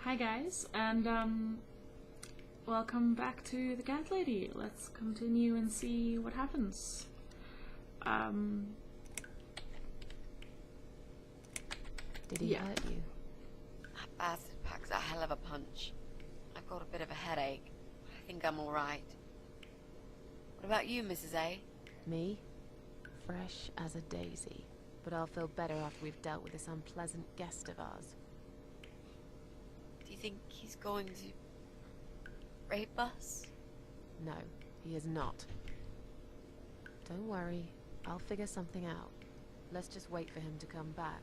Hi guys, and welcome back to the Cat Lady. Let's continue and see what happens. Did he hurt you? That bastard packs a hell of a punch. I've got a bit of a headache. I think I'm alright. What about you, Mrs. A? Me? Fresh as a daisy. But I'll feel better after we've dealt with this unpleasant guest of ours. Do you think he's going to rape us? No, he is not. Don't worry, I'll figure something out. Let's just wait for him to come back.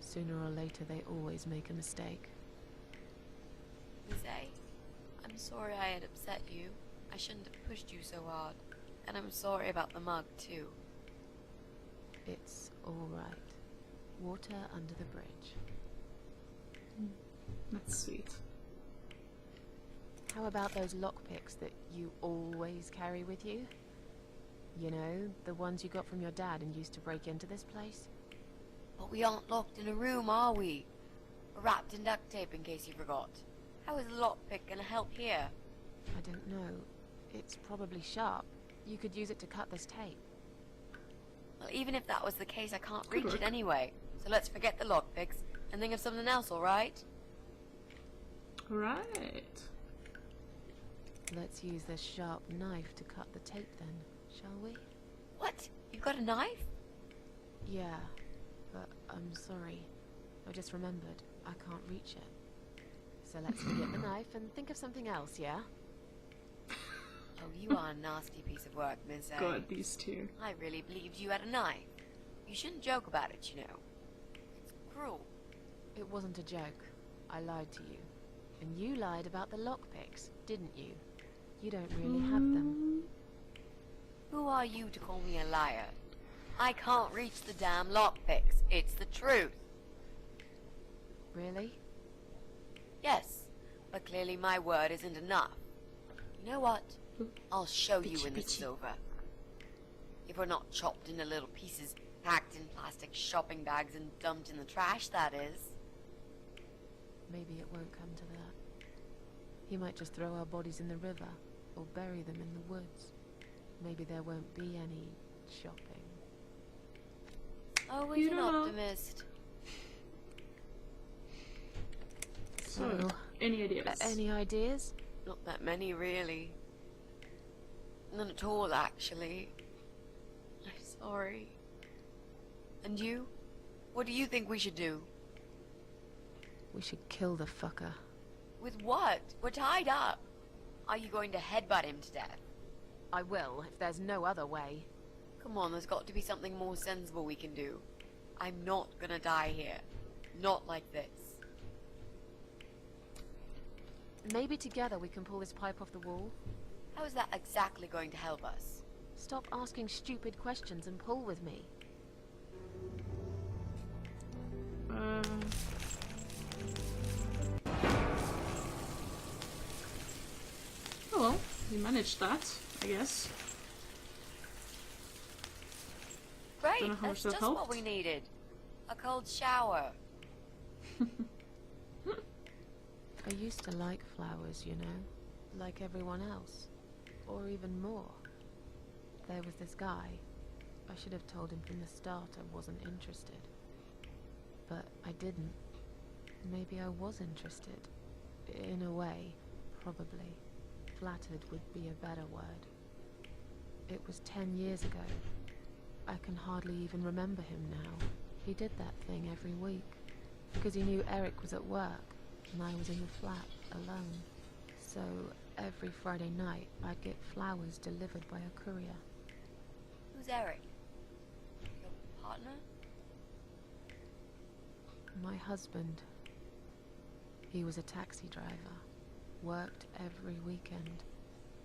Sooner or later, they always make a mistake. Miss A, I'm sorry I had upset you. I shouldn't have pushed you so hard. And I'm sorry about the mug, too. It's all right. Water under the bridge. That's sweet. How about those lockpicks that you always carry with you? You know, the ones you got from your dad and used to break into this place? But we aren't locked in a room, are we? We're wrapped in duct tape in case you forgot. How is a lockpick gonna help here? I don't know. It's probably sharp. You could use it to cut this tape. Well, even if that was the case, I can't reach it anyway. So let's forget the lockpicks and think of something else, alright? Right. Let's use this sharp knife to cut the tape then, shall we? What? You've got a knife? Yeah, but I'm sorry. I just remembered I can't reach it. So let's forget the knife and think of something else, yeah? Oh, you are a nasty piece of work, Miss A. God, these two. I really believed you had a knife. You shouldn't joke about it, you know. It's cruel. It wasn't a joke. I lied to you. And you lied about the lockpicks, didn't you? You don't really have them. Who are you to call me a liar? I can't reach the damn lockpicks. It's the truth. Really? Yes, but clearly my word isn't enough. You know what? I'll show you when this is over. If we're not chopped into little pieces, packed in plastic shopping bags and dumped in the trash, that is. Maybe it won't come to that. He might just throw our bodies in the river, or bury them in the woods. Maybe there won't be any shopping. Always an optimist. So, any ideas? Any ideas? Not that many, really. None at all, actually. I'm sorry. And you? What do you think we should do? We should kill the fucker. With what? We're tied up. Are you going to headbutt him to death? I will, if there's no other way. Come on, there's got to be something more sensible we can do. I'm not gonna die here. Not like this. Maybe together we can pull this pipe off the wall? How is that exactly going to help us? Stop asking stupid questions and pull with me. Oh well, we managed that, I guess. Great, Don't know how that's much that just helped. what we needed. A cold shower. I used to like flowers, you know, like everyone else, or even more. There was this guy. I should have told him from the start I wasn't interested. But I didn't. Maybe I was interested. In a way, probably. Flattered would be a better word. It was 10 years ago. I can hardly even remember him now. He did that thing every week, because he knew Eric was at work, and I was in the flat, alone. So, every Friday night, I'd get flowers delivered by a courier. Who's Eric? Your partner? My husband. He was a taxi driver, worked every weekend,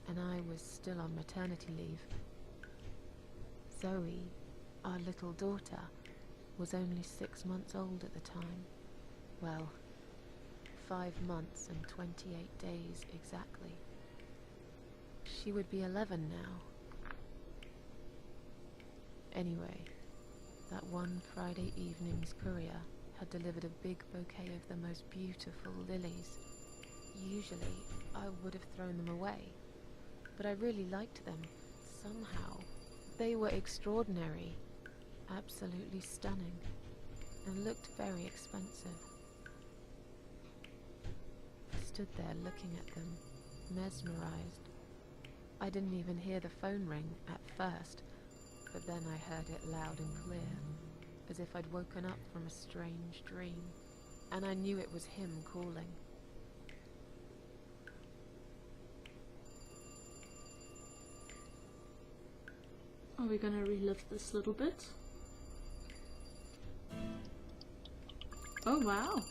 and I was still on maternity leave. Zoe, our little daughter, was only 6 months old at the time. Well, 5 months and 28 days exactly. She would be 11 now. Anyway, that one Friday evening's courier had delivered a big bouquet of the most beautiful lilies. Usually, I would have thrown them away, but I really liked them, somehow. They were extraordinary, absolutely stunning, and looked very expensive. I stood there looking at them, mesmerized. I didn't even hear the phone ring at first, but then I heard it loud and clear, as if I'd woken up from a strange dream, and I knew it was him calling. Are we gonna relive this little bit? Oh wow!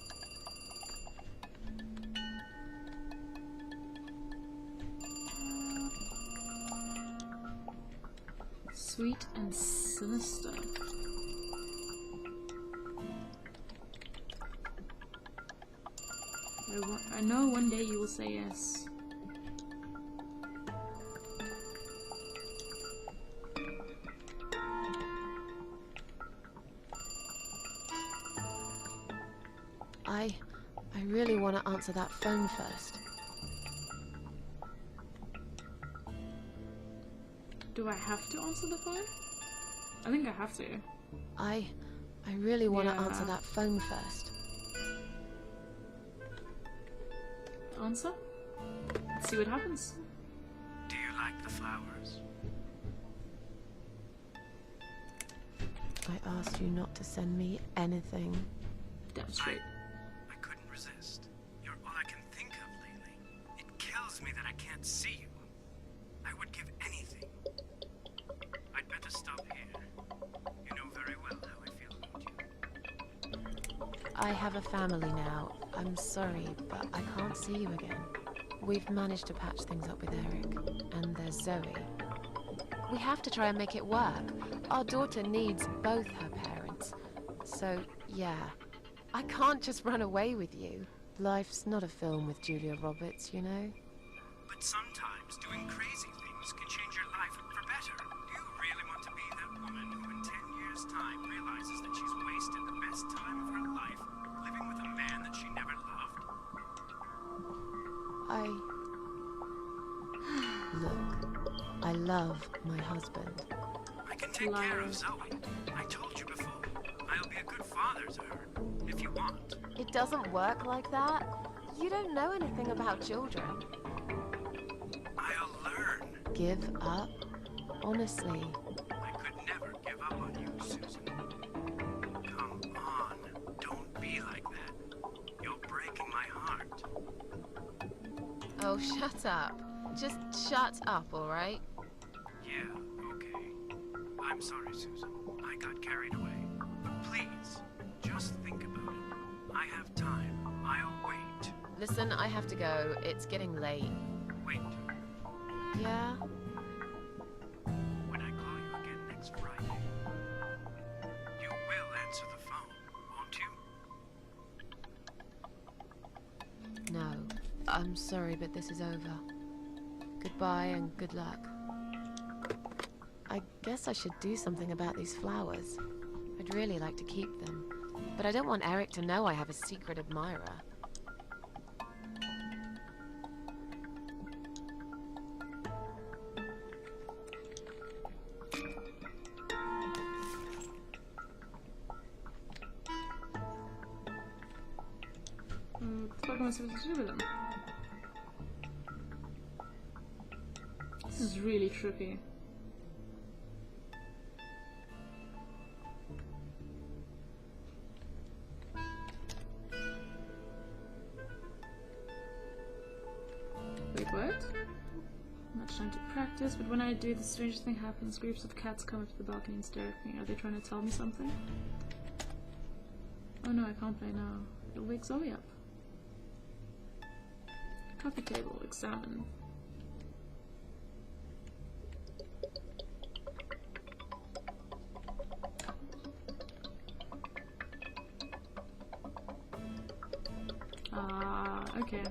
Sweet and sinister. I know one day you will say yes. I really want to answer that phone first. Do I have to answer the phone? I think I have to. I really want to Yeah. answer that phone first. Answer? Let's see what happens. Do you like the flowers? I asked you not to send me anything. That's straight. I couldn't resist. You're all I can think of lately. It kills me that I can't see you. I would give anything. I'd better stop here. You know very well how I feel about you. I have a family now. I'm sorry, but I can't see you again. We've managed to patch things up with Eric, and there's Zoe. We have to try and make it work. Our daughter needs both her parents. So, yeah. I can't just run away with you. Life's not a film with Julia Roberts, you know? But sometimes doing crazy things can change your life for better. Do you really want to be that woman who in 10 years' time realizes that she's wasted the best time of her life living with a man that she never loved? Look, I love my husband. I can take care of Zoe. I told you before. I'll be a good father to her, if you want. It doesn't work like that. You don't know anything about children. I'll learn. Give up? Honestly, I could never give up on you, Susan. Come on, don't be like that. You're breaking my heart. oh, shut up. Just shut up, all right? Yeah, okay. I'm sorry, Susan. I got carried away. Please, just think about it. I have time. I'll wait. Listen, I have to go. It's getting late. Wait. Yeah? When I call you again next Friday, you will answer the phone, won't you? No. I'm sorry, but this is over. Goodbye and good luck. I guess I should do something about these flowers. I'd really like to keep them, but I don't want Eric to know I have a secret admirer. What the fuck am I supposed to do with them? This is really trippy. Wait, what? I'm not trying to practice, but when I do, the strangest thing happens. Groups of cats come up to the balcony and stare at me. Are they trying to tell me something? Oh no, I can't play now. It'll wake Zoe up. Coffee table, examine. Ah, okay.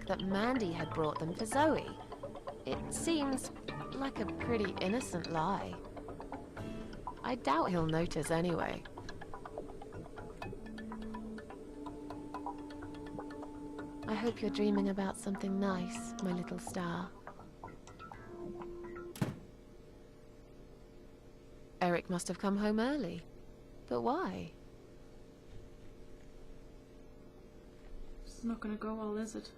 that Mandy had brought them for Zoe. It seems like a pretty innocent lie. I doubt he'll notice anyway. I hope you're dreaming about something nice, my little star. Eric must have come home early. But why? It's not gonna go well, is it?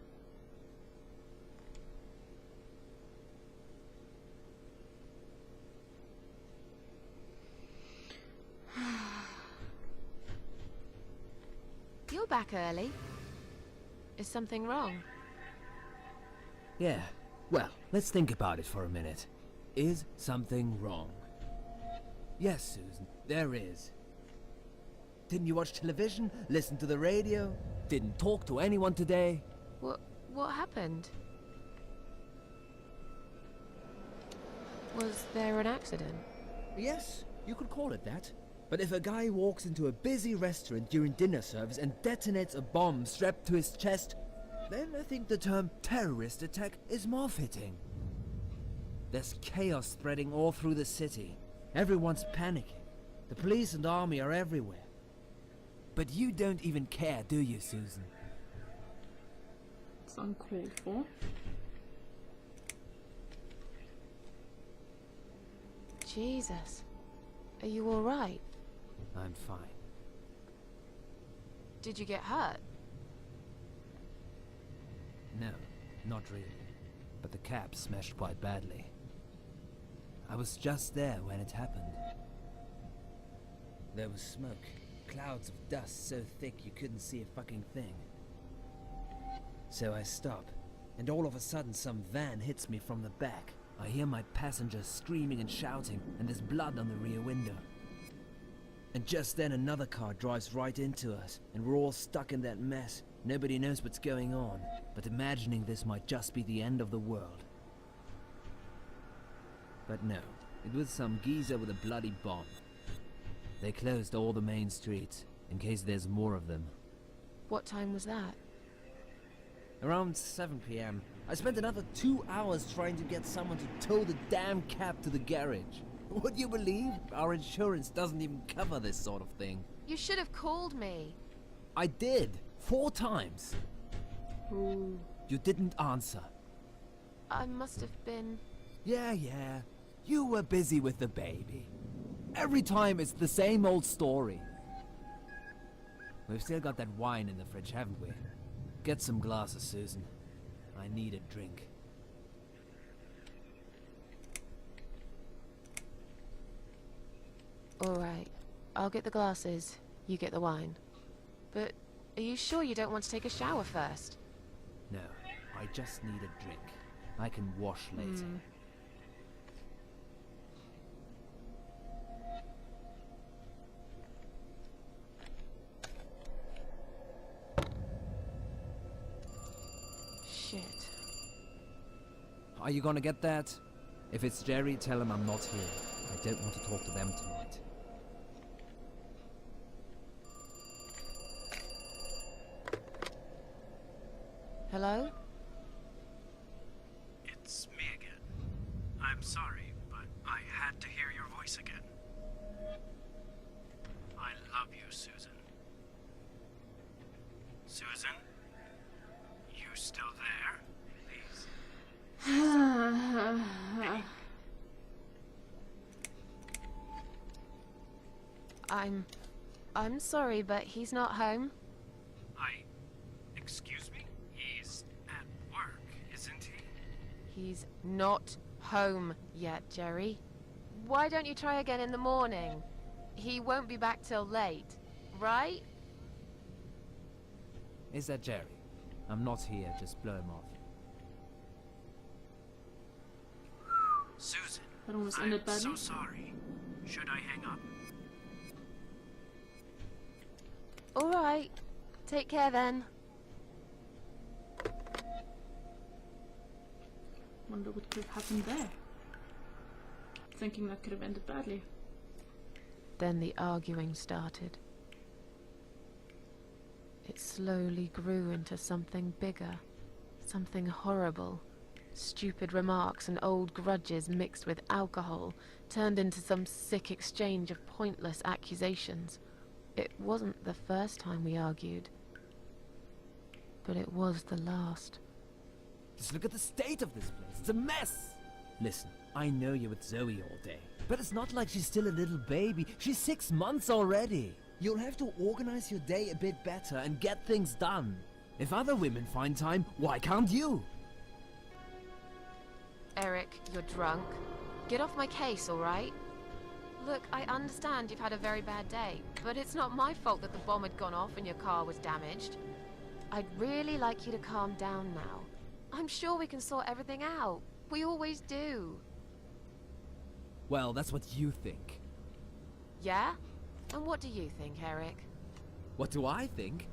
You're back early. Is something wrong? Yeah, well, let's think about it for a minute. Is something wrong? Yes, Susan, there is. Didn't you watch television? Listen to the radio? Didn't talk to anyone today? What happened? Was there an accident? Yes, you could call it that. But if a guy walks into a busy restaurant during dinner service and detonates a bomb strapped to his chest, then I think the term terrorist attack is more fitting. There's chaos spreading all through the city. Everyone's panicking. The police and army are everywhere. But you don't even care, do you, Susan? It's uncalled for. Jesus. Are you all right? I'm fine. Did you get hurt? No, not really. But the cab smashed quite badly. I was just there when it happened. There was smoke. Clouds of dust so thick you couldn't see a fucking thing. So I stop, and all of a sudden some van hits me from the back. I hear my passengers screaming and shouting, and there's blood on the rear window. And just then another car drives right into us, and we're all stuck in that mess. Nobody knows what's going on, but imagining this might just be the end of the world. But no, it was some geezer with a bloody bomb. They closed all the main streets, in case there's more of them. What time was that? Around 7 p.m. I spent another 2 hours trying to get someone to tow the damn cab to the garage. Would you believe? Our insurance doesn't even cover this sort of thing. You should have called me. I did, 4 times. Ooh. You didn't answer. I must have been... Yeah. You were busy with the baby. Every time it's the same old story. We've still got that wine in the fridge, haven't we? Get some glasses, Susan. I need a drink. Alright, I'll get the glasses, you get the wine. But are you sure you don't want to take a shower first? No, I just need a drink. I can wash later. Shit. Are you gonna get that? If it's Jerry, tell him I'm not here. I don't want to talk to them tonight. Hello? It's me again. I'm sorry, but I had to hear your voice again. I love you, Susan. Susan? You still there? Please. I'm sorry, but he's not home. Excuse me? He's at work, isn't he? He's not home yet, Jerry. Why don't you try again in the morning? He won't be back till late, right? Is that Jerry? I'm not here, just blow him off. Susan, That almost I'm ended badly. so sorry. Should I hang up? Alright. Take care then. Wonder what could have happened there. Thinking that could have ended badly. Then the arguing started. It slowly grew into something bigger, Something horrible. Stupid remarks and old grudges mixed with alcohol turned into some sick exchange of pointless accusations. It wasn't the first time we argued, but it was the last. Just look at the state of this place. It's a mess. Listen, I know you're with Zoe all day, but it's not like she's still a little baby. She's 6 months already. You'll have to organize your day a bit better and get things done. If other women find time, why can't you? Eric, you're drunk. Get off my case, all right? Look, I understand you've had a very bad day, but it's not my fault that the bomb had gone off and your car was damaged. I'd really like you to calm down now. I'm sure we can sort everything out. We always do. Well, that's what you think. Yeah? And what do you think, Eric? What do I think?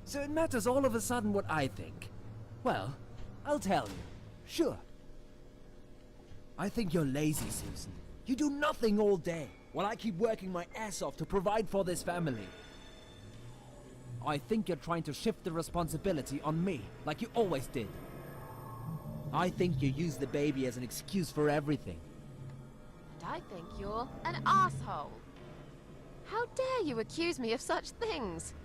So it matters all of a sudden what I think. Well, I'll tell you. Sure. I think you're lazy, Susan. You do nothing all day, while I keep working my ass off to provide for this family. I think you're trying to shift the responsibility on me, like you always did. I think you use the baby as an excuse for everything. And I think you're an asshole. How dare you accuse me of such things?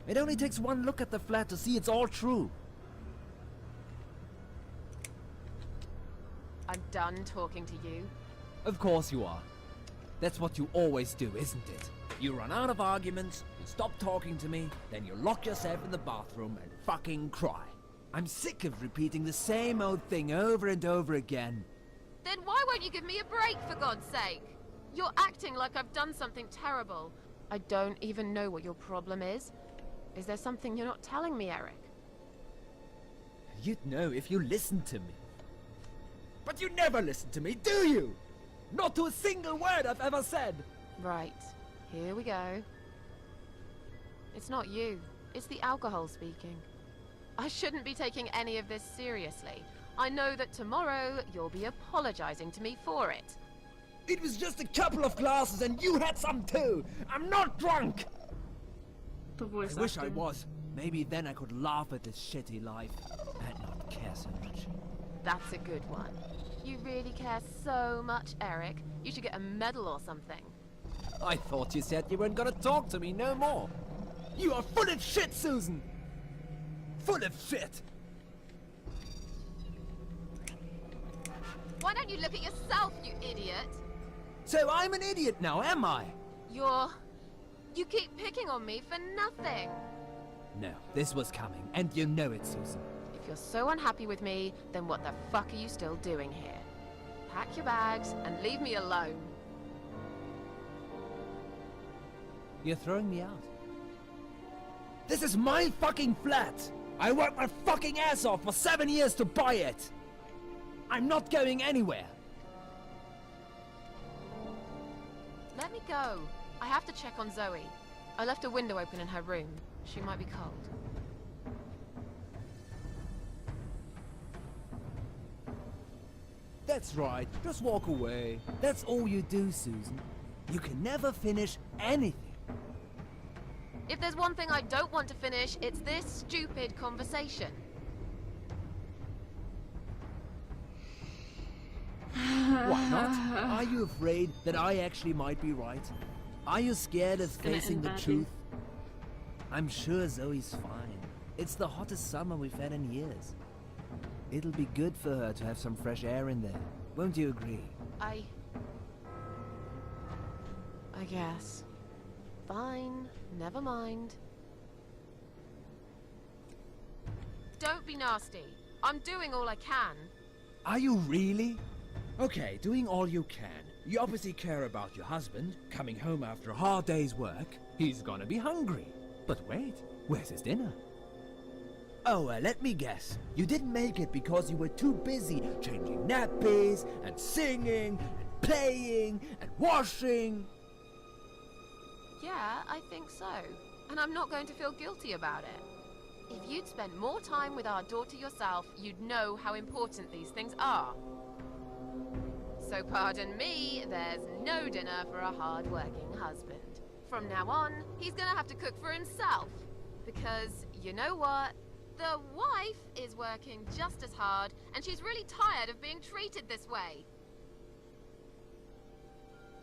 It only takes one look at the flat to see it's all true. I'm done talking to you. Of course you are. That's what you always do, isn't it? You run out of arguments, you stop talking to me, then you lock yourself in the bathroom and fucking cry. I'm sick of repeating the same old thing over and over again. Then why won't you give me a break, for God's sake? You're acting like I've done something terrible. I don't even know what your problem is. Is there something you're not telling me, Eric? You'd know if you listened to me. But you never listen to me, do you? Not to a single word I've ever said. Right, here we go. It's not you, it's the alcohol speaking. I shouldn't be taking any of this seriously. I know that tomorrow you'll be apologizing to me for it. It was just a couple of glasses and you had some too. I'm not drunk. The voice I wish I acting. was. Maybe then I could laugh at this shitty life and not care so much. That's a good one. You really care so much, Eric. You should get a medal or something. I thought you said you weren't gonna talk to me no more. You are full of shit, Susan. Full of shit. Why don't you look at yourself, you idiot? So I'm an idiot now, am I? You keep picking on me for nothing. No, this was coming, and you know it, Susan. If you're so unhappy with me, then what the fuck are you still doing here? Pack your bags and leave me alone. You're throwing me out. This is my fucking flat! I worked my fucking ass off for 7 years to buy it! I'm not going anywhere! Let me go. I have to check on Zoe. I left a window open in her room. She might be cold. That's right, just walk away. That's all you do, Susan. You can never finish anything. If there's one thing I don't want to finish, it's this stupid conversation. Why not? Are you afraid that I actually might be right? Are you scared of gonna facing end the badly. truth? I'm sure Zoe's fine. It's the hottest summer we've had in years. It'll be good for her to have some fresh air in there. Won't you agree? I guess. Fine, never mind. Don't be nasty. I'm doing all I can. Are you really? Okay, doing all you can. You obviously care about your husband. Coming home after a hard day's work, he's gonna be hungry. But wait, where's his dinner? Oh, let me guess. You didn't make it because you were too busy changing nappies, and singing, and playing, and washing. Yeah, I think so. And I'm not going to feel guilty about it. If you'd spent more time with our daughter yourself, you'd know how important these things are. So pardon me, there's no dinner for a hard-working husband. From now on, he's gonna have to cook for himself. Because, you know what? The wife is working just as hard, and she's really tired of being treated this way.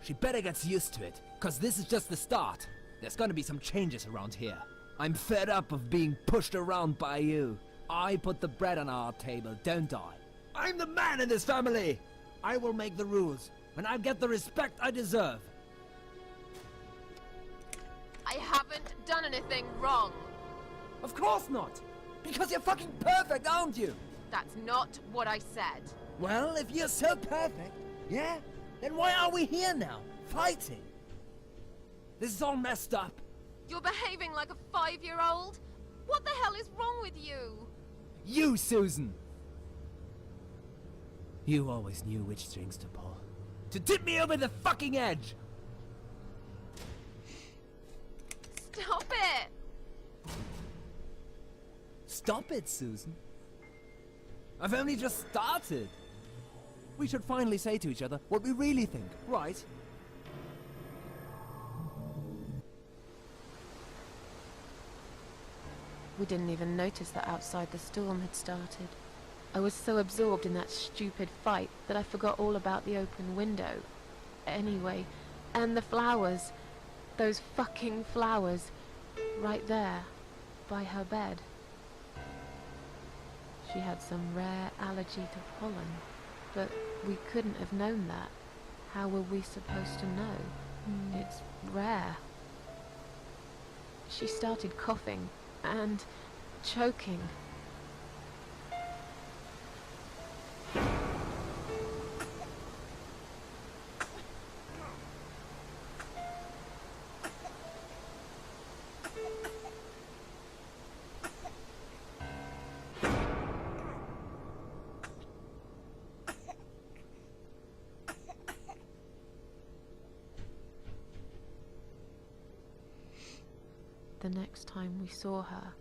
She better get used to it, cause this is just the start. There's gonna be some changes around here. I'm fed up of being pushed around by you. I put the bread on our table, don't I? I'm the man in this family! I will make the rules, and I'll get the respect I deserve. I haven't done anything wrong. Of course not! Because you're fucking perfect, aren't you? That's not what I said. Well, if you're so perfect, yeah? Then why are we here now, fighting? This is all messed up. You're behaving like a 5-year-old? What the hell is wrong with you? You, Susan! You always knew which strings to pull. To tip me over the fucking edge! Stop it! Stop it, Susan. I've only just started. We should finally say to each other what we really think, right? We didn't even notice that outside the storm had started. I was so absorbed in that stupid fight that I forgot all about the open window. Anyway, and the flowers. Those fucking flowers. Right there, by her bed. She had some rare allergy to pollen, but we couldn't have known that. How were we supposed to know? It's rare. She started coughing and choking. The next time we saw her,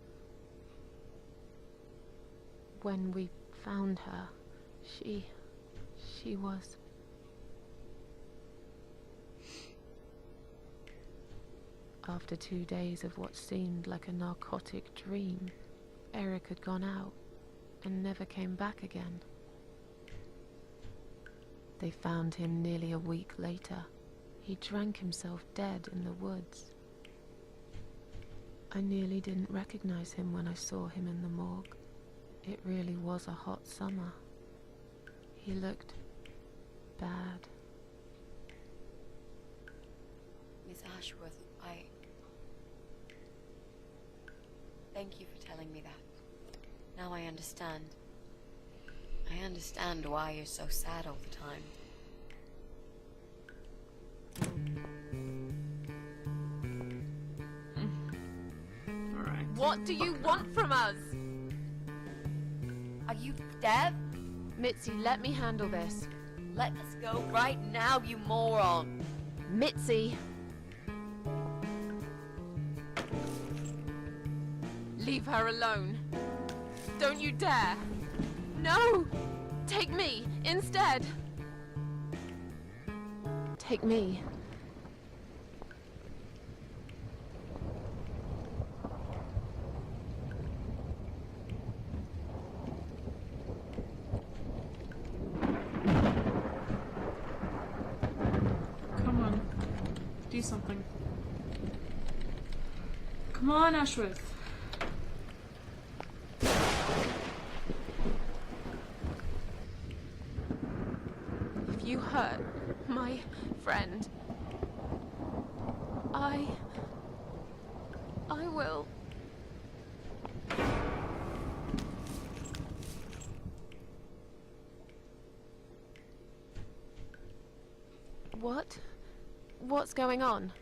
when we found her, she was... After 2 days of what seemed like a narcotic dream, Eric had gone out and never came back again. They found him nearly a week later. He drank himself dead in the woods. I nearly didn't recognize him when I saw him in the morgue. It really was a hot summer. He looked bad. Miss Ashworth, Thank you for telling me that. Now I understand. I understand why you're so sad all the time. Alright. What do you want from us? Are you deaf? Mitzi, let me handle this. Let us go right now, you moron! Mitzi! Leave her alone. Don't you dare! No! Take me, instead! Take me. Come on. Do something. Come on, Ashworth. If you hurt my friend, I will. What? What's going on?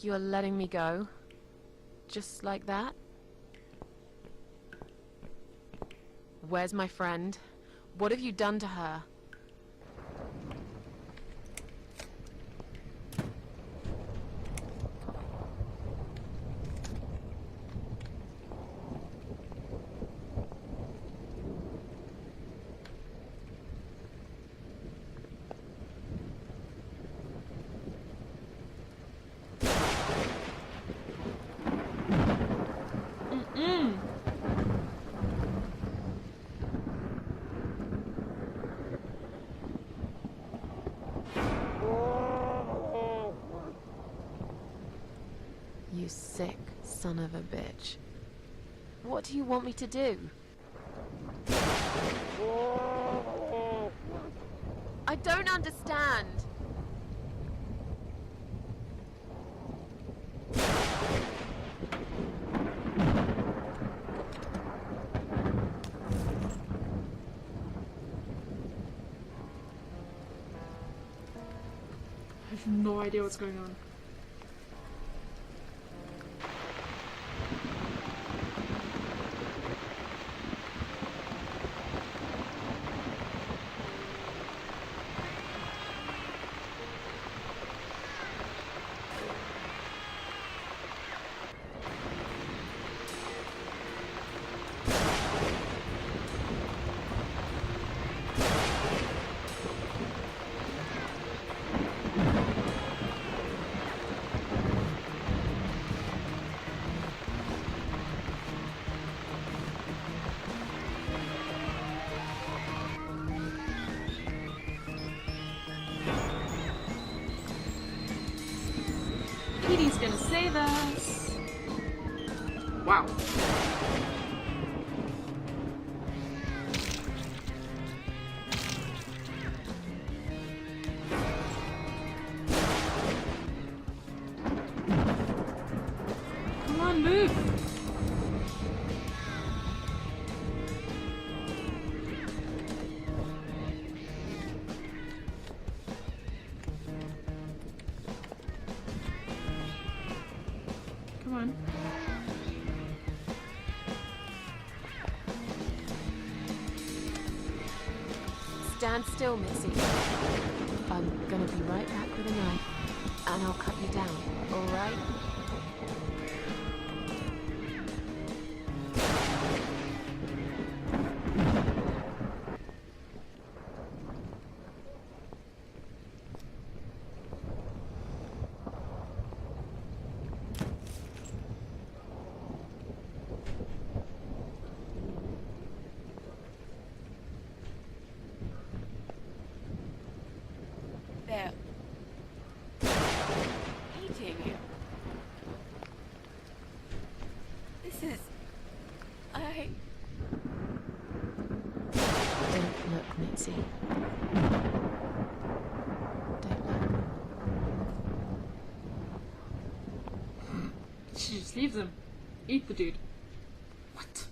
You're letting me go? Just like that? Where's my friend? What have you done to her? sick son of a bitch. What do you want me to do? I don't understand. I have no idea what's going on. Kitty's gonna save us! Wow. Come on, move! Come on. Stand still, Mitzi. I'm gonna be right back with a knife, and I'll cut you down, alright? They're eating you. This is... I... Don't look, Mitzi. Don't look. She just leaves him. Eat the dude. What?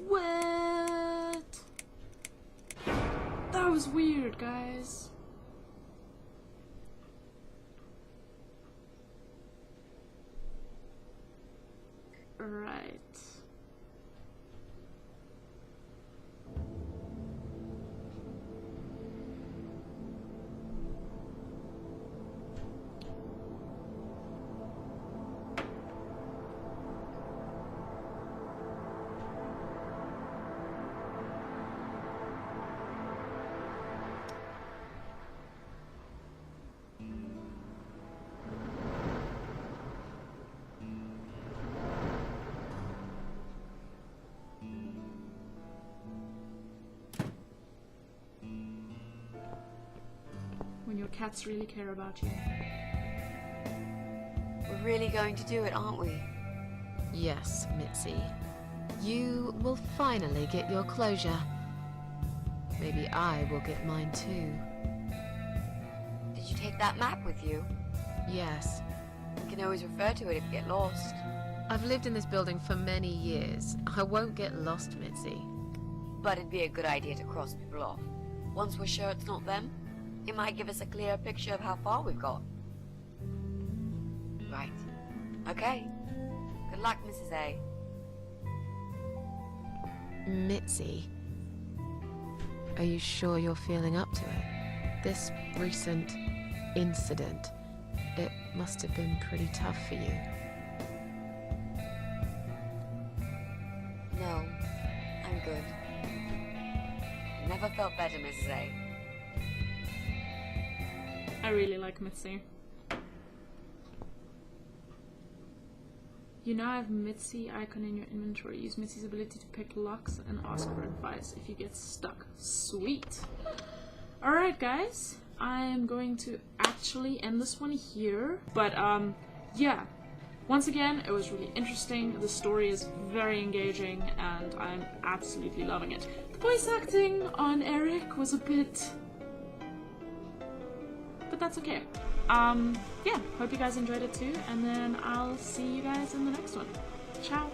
What? That was weird, guys. Right. When your cats really care about you. We're really going to do it, aren't we? Yes, Mitzi. You will finally get your closure. Maybe I will get mine too. Did you take that map with you? Yes. We can always refer to it if you get lost. I've lived in this building for many years. I won't get lost, Mitzi. But it'd be a good idea to cross people off. Once we're sure it's not them, it might give us a clearer picture of how far we've got. Right. Okay. Good luck, Mrs. A. Mitzi, are you sure you're feeling up to it? This recent incident, it must have been pretty tough for you. No, I'm good. Never felt better, Mrs. A. I really like Mitzi. You now have Mitzi icon in your inventory. Use Mitzi's ability to pick locks and ask for advice if you get stuck. Sweet. Alright guys, I'm going to actually end this one here. But yeah, once again, it was really interesting. The story is very engaging, and I'm absolutely loving it. The voice acting on Eric was a bit... but that's okay. Yeah, hope you guys enjoyed it too, and then I'll see you guys in the next one. Ciao!